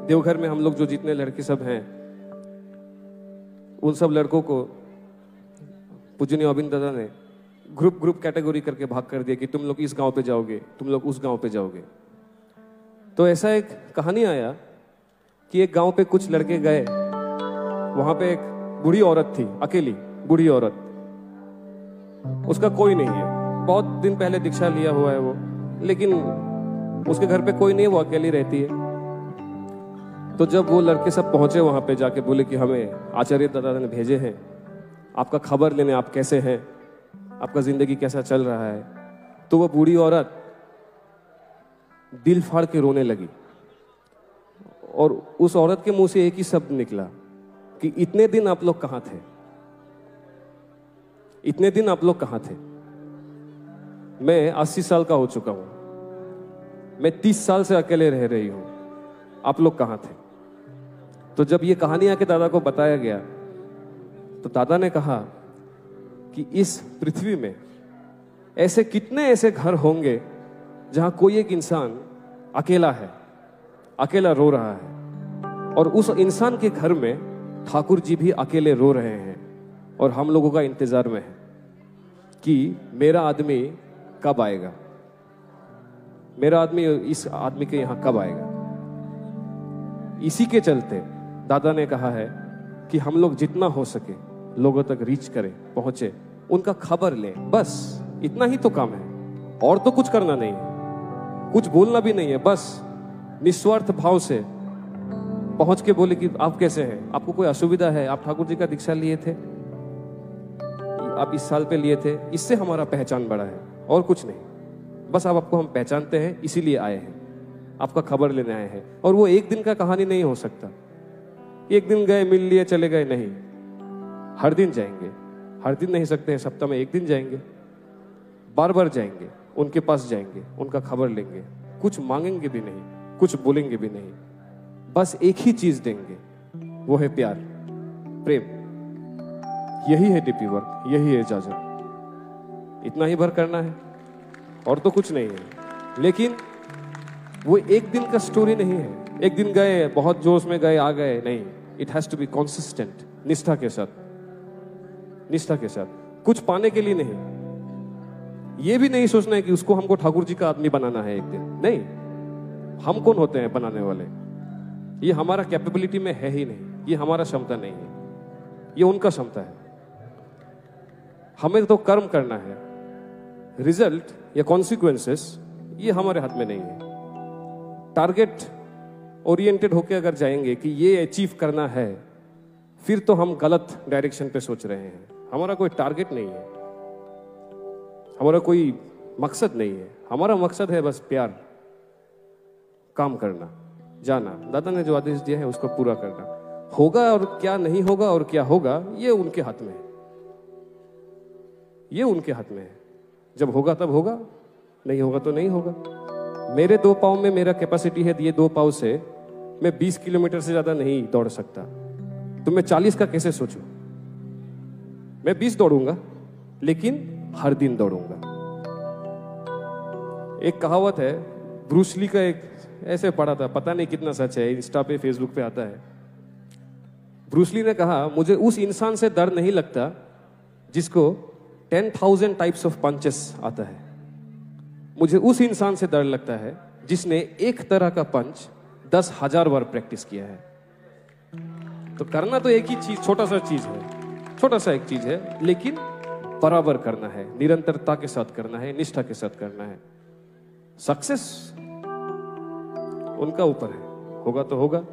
देवघर में हम लोग जो जितने लड़के सब हैं, उन सब लड़कों को पूजनीय अरविंद दादा ने ग्रुप कैटेगरी करके भाग कर दिया कि तुम लोग इस गांव पे जाओगे, तुम लोग उस गांव पे जाओगे। तो ऐसा एक कहानी आया कि एक गांव पे कुछ लड़के गए, वहां पे एक बूढ़ी औरत थी, अकेली बूढ़ी औरत, उसका कोई नहीं है, बहुत दिन पहले दीक्षा लिया हुआ है वो, लेकिन उसके घर पे कोई नहीं है, वो अकेली रहती है। तो जब वो लड़के सब पहुंचे वहां पे, जाके बोले कि हमें आचार्य दादा ने भेजे हैं आपका खबर लेने, आप कैसे हैं, आपका जिंदगी कैसा चल रहा है। तो वो बूढ़ी औरत दिल फाड़ के रोने लगी और उस औरत के मुंह से एक ही शब्द निकला कि इतने दिन आप लोग कहां थे, इतने दिन आप लोग कहां थे। मैं 80 साल का हो चुका हूं, मैं 30 साल से अकेले रह रही हूं, आप लोग कहां थे। तो जब ये कहानी आके दादा को बताया गया तो दादा ने कहा कि इस पृथ्वी में ऐसे कितने ऐसे घर होंगे जहां कोई एक इंसान अकेला है, अकेला रो रहा है, और उस इंसान के घर में ठाकुर जी भी अकेले रो रहे हैं और हम लोगों का इंतजार में है कि मेरा आदमी कब आएगा, मेरा आदमी इस आदमी के यहां कब आएगा। इसी के चलते दादा ने कहा है कि हम लोग जितना हो सके लोगों तक रीच करें, पहुंचे, उनका खबर लें, बस इतना ही तो काम है। और तो कुछ करना नहीं है, कुछ बोलना भी नहीं है, बस निस्वार्थ भाव से पहुंच के बोले कि आप कैसे हैं, आपको कोई असुविधा है, आप ठाकुर जी का दीक्षा लिए थे, आप इस साल पे लिए थे, इससे हमारा पहचान बढ़ा है और कुछ नहीं, बस आप आपको हम पहचानते हैं इसीलिए आए हैं, आपका खबर लेने आए हैं। और वो एक दिन का कहानी नहीं हो सकता, एक दिन गए मिल लिए चले गए, नहीं, हर दिन जाएंगे, हर दिन नहीं सकते हैं, सप्ताह में एक दिन जाएंगे, बार बार जाएंगे, उनके पास जाएंगे, उनका खबर लेंगे, कुछ मांगेंगे भी नहीं, कुछ बोलेंगे भी नहीं, बस एक ही चीज देंगे, वो है प्यार, प्रेम। यही है डीपी वर्क, यही है इजाजत, इतना ही भर करना है और तो कुछ नहीं है। लेकिन वो एक दिन का स्टोरी नहीं है, एक दिन गए, बहुत जोश में गए, आ गए, नहीं, it has to be consistent, निष्ठा के साथ, निष्ठा के साथ, कुछ पाने के लिए नहीं। ये भी नहीं सोचना है कि उसको हमको ठाकुर जी का आदमी बनाना है एक दिन, नहीं, हम कौन होते हैं बनाने वाले, ये हमारा कैपेबिलिटी में है ही नहीं, ये हमारा क्षमता नहीं है, ये उनका क्षमता है। हमें तो कर्म करना है, रिजल्ट या कॉन्सिक्वेंसेस ये हमारे हाथ में नहीं है। टारगेट ओरिएंटेड होके अगर जाएंगे कि ये अचीव करना है, फिर तो हम गलत डायरेक्शन पे सोच रहे हैं। हमारा कोई टारगेट नहीं है, हमारा कोई मकसद नहीं है, हमारा मकसद है बस प्यार, काम करना, जाना, दादा ने जो आदेश दिया है उसको पूरा करना। होगा और क्या नहीं होगा और क्या होगा ये उनके हाथ में है, ये उनके हाथ में है। जब होगा तब होगा, नहीं होगा तो नहीं होगा। मेरे 2 पाँव में मेरा कैपेसिटी है, ये 2 पाँव से मैं 20 किलोमीटर से ज्यादा नहीं दौड़ सकता, तो मैं 40 का कैसे सोचूं। मैं 20 दौड़ूंगा, लेकिन हर दिन दौड़ूंगा। एक कहावत है, ब्रूस ली का, एक ऐसे पढ़ा था, पता नहीं कितना सच है, इंस्टा पे फेसबुक पे आता है। ब्रूस ली ने कहा, मुझे उस इंसान से डर नहीं लगता जिसको 10,000 टाइप्स ऑफ पंचेस आता है, मुझे उस इंसान से डर लगता है जिसने एक तरह का पंच 10,000 बार प्रैक्टिस किया है। तो करना तो एक ही चीज, छोटा सा चीज है, छोटा सा एक चीज है, लेकिन बराबर करना है, निरंतरता के साथ करना है, निष्ठा के साथ करना है। सक्सेस उनका ऊपर है, होगा तो होगा,